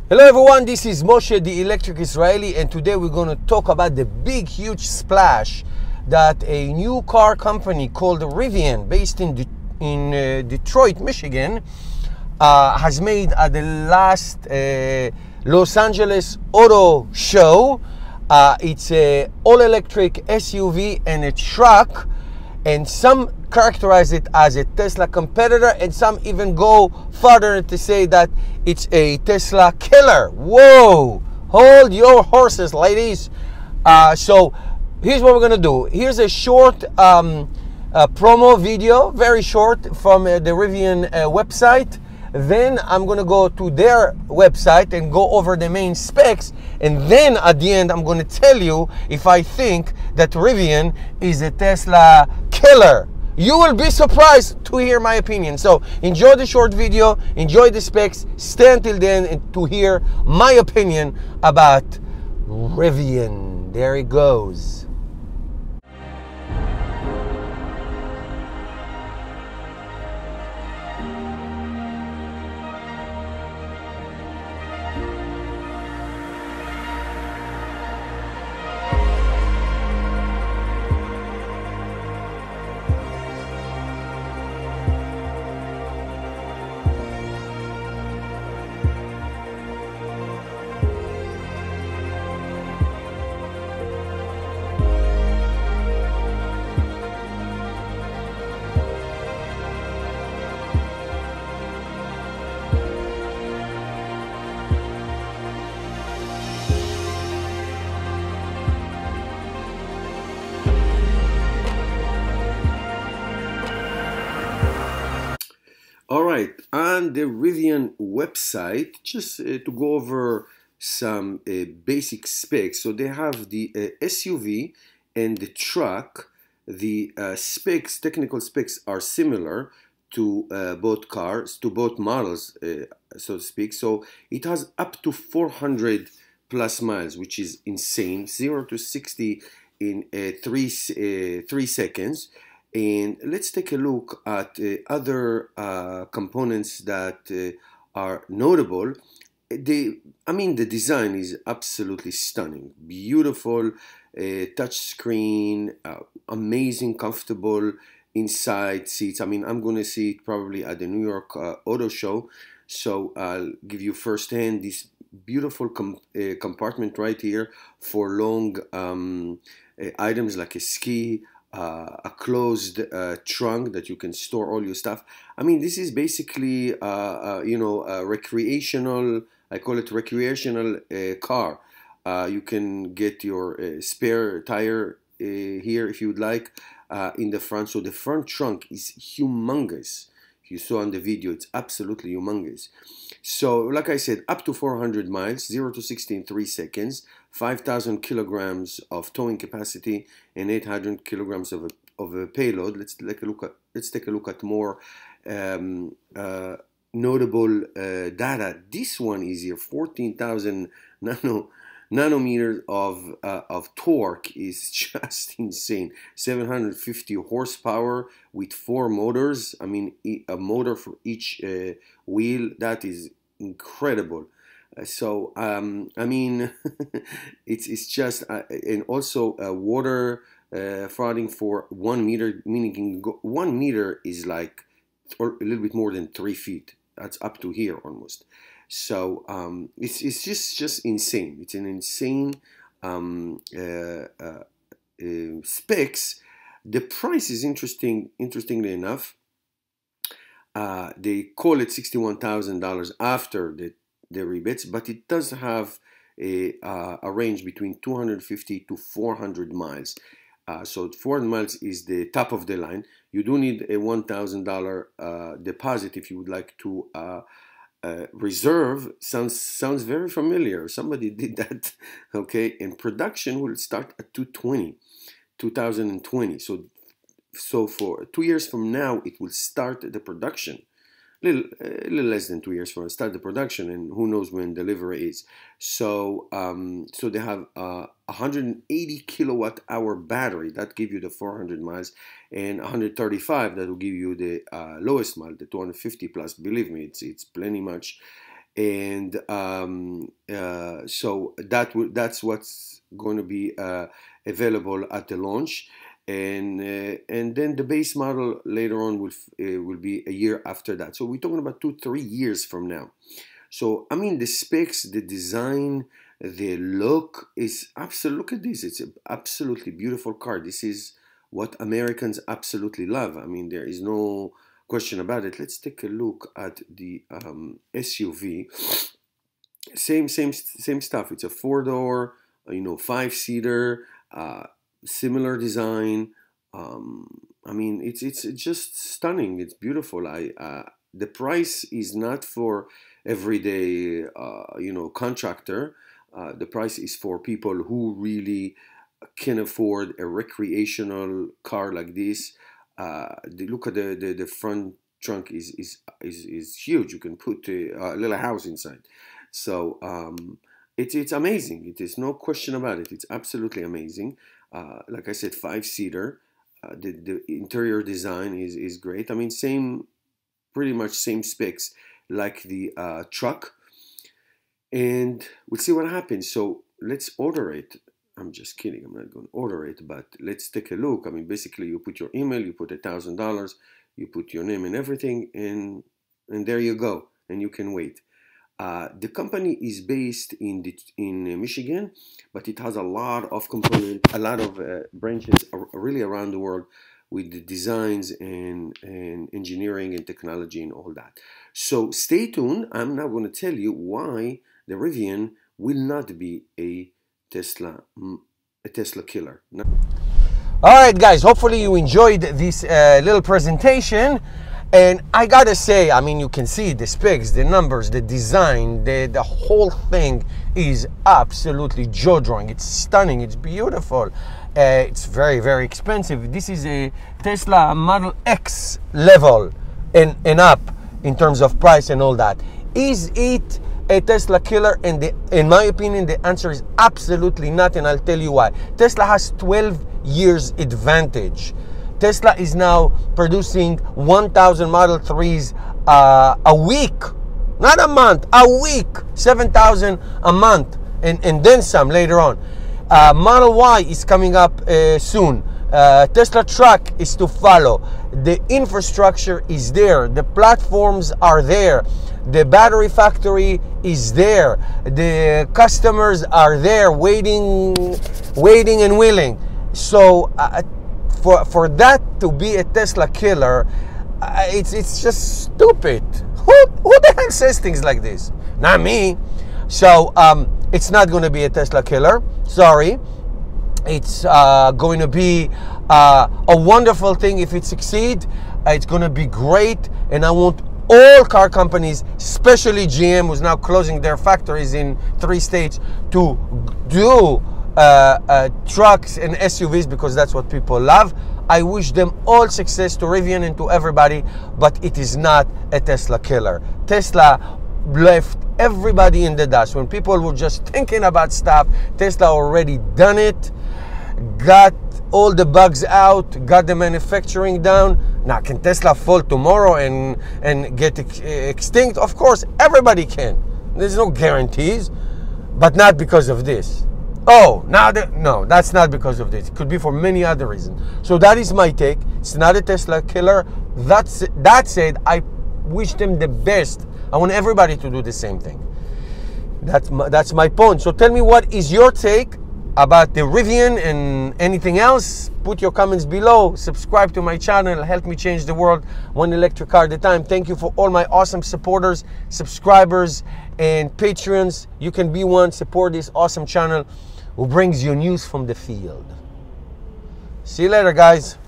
Hello everyone, this is Moshe the Electric Israeli, and today we're going to talk about the big huge splash that a new car company called Rivian, based in Detroit, Michigan, has made at the last Los Angeles Auto Show. It's a all-electric SUV and a truck, and some characterize it as a Tesla competitor, and some even go further to say that it's a Tesla killer. Whoa! Hold your horses, ladies. So here's what we're gonna do. Here's a short promo video, very short, from the Rivian website. Then I'm gonna go to their website and go over the main specs, and then at the end I'm gonna tell you if I think that Rivian is a Tesla killer. You will be surprised to hear my opinion. So enjoy the short video, enjoy the specs, stay until then and to hear my opinion about Rivian. There it goes. All right, on the Rivian website, just to go over some basic specs. So they have the SUV and the truck. The specs, technical specs, are similar to both cars, to both models, so to speak. So it has up to 400 plus miles, which is insane. 0 to 60 in 3 seconds. And let's take a look at other components that are notable. The design is absolutely stunning. Beautiful touch screen, amazing, comfortable inside seats. I'm going to see it probably at the New York Auto Show. So I'll give you firsthand this beautiful compartment right here for long items like a ski, a closed trunk that you can store all your stuff. This is basically a recreational, I call it recreational car. You can get your spare tire here if you would like in the front. So the front trunk is humongous. If you saw on the video, it's absolutely humongous. So like I said, up to 400 miles, 0 to 60 in 3 seconds, 5,000 kilograms of towing capacity, and 800 kilograms of a payload. Let's take a look at more notable data. This one is here, 14,000 nanometers of torque. Is just insane. 750 horsepower with 4 motors. A motor for each wheel. That is incredible. So it's just and also water flooding for 1 meter, meaning 1 meter is like a little bit more than 3 feet. That's up to here almost. So it's just insane. It's an insane specs. The price is interesting. Interestingly enough, they call it $61,000 after the rebates, but it does have a range between 250 to 400 miles. So 400 miles is the top of the line. You do need a $1,000 deposit if you would like to reserve. Sounds very familiar. Somebody did that. Okay, and production will start at 2020. So for 2 years from now, it will start the production. A little less than 2 years from start the production, and who knows when delivery is. So so they have 180 kilowatt hour battery that give you the 400 miles, and 135 that will give you the lowest mile, the 250 plus. Believe me, it's plenty much. and so that's what's going to be available at the launch, and then the base model later on will be a year after that. So we're talking about 2-3 years from now. So I mean, the specs, the design, the look is absolute. Look at this; it's an absolutely beautiful car. This is what Americans absolutely love. I mean, there is no question about it. Let's take a look at the SUV. Same stuff. It's a 4-door, 5-seater, similar design. I mean, it's just stunning. It's beautiful. The price is not for everyday contractor. The price is for people who really can afford a recreational car like this. Look at the front trunk is huge. You can put a little house inside. So it's amazing. It is no question about it. It's absolutely amazing. Like I said, 5-seater. The interior design is great. I mean, pretty much same specs like the truck. And we'll see what happens. So let's order it. I'm just kidding. I'm not going to order it, but let's take a look. I mean, basically, you put your email, you put $1,000, you put your name and everything, and there you go. And you can wait. The company is based in Michigan, but it has a lot of components, a lot of branches really around the world with the designs and engineering and technology and all that. So stay tuned. I'm now going to tell you why the Rivian will not be a Tesla killer. No. All right, guys, hopefully you enjoyed this little presentation. And I gotta say, I mean, you can see the specs, the numbers, the design, the whole thing is absolutely jaw-drawing. It's stunning, it's beautiful. It's very, very expensive. This is a Tesla Model X level and up in terms of price and all that. Is it a Tesla killer? And in my opinion, the answer is absolutely not, and I'll tell you why. Tesla has 12 years advantage. Tesla is now producing 1,000 Model 3s a week, not a month, a week, 7,000 a month, and then some later on. Model Y is coming up soon. Tesla truck is to follow. The infrastructure is there. The platforms are there. The battery factory is there. The customers are there waiting and willing. So for that to be a Tesla killer, it's just stupid. Who the hell says things like this? Not me. So it's not going to be a Tesla killer. Sorry. It's going to be a wonderful thing if it succeeds. It's going to be great, and I want all car companies, especially GM, who's now closing their factories in 3 states, to do trucks and SUVs, because that's what people love. I wish them all success, to Rivian and to everybody, but it is not a Tesla killer. Tesla left everybody in the dust. When people were just thinking about stuff, Tesla already done it, got all the bugs out, got the manufacturing down. Now, can Tesla fall tomorrow and get extinct? Of course, everybody can. There's no guarantees, but not because of this. Oh, no, that's not because of this. It could be for many other reasons. So that is my take. It's not a Tesla killer. That said, I wish them the best. I want everybody to do the same thing. That's my point. So tell me, what is your take about the Rivian and anything else? Put your comments below. Subscribe to my channel. Help me change the world one electric car at a time. Thank you for all my awesome supporters, subscribers, and Patreons. You can be one. Support this awesome channel who brings you news from the field. See you later, guys.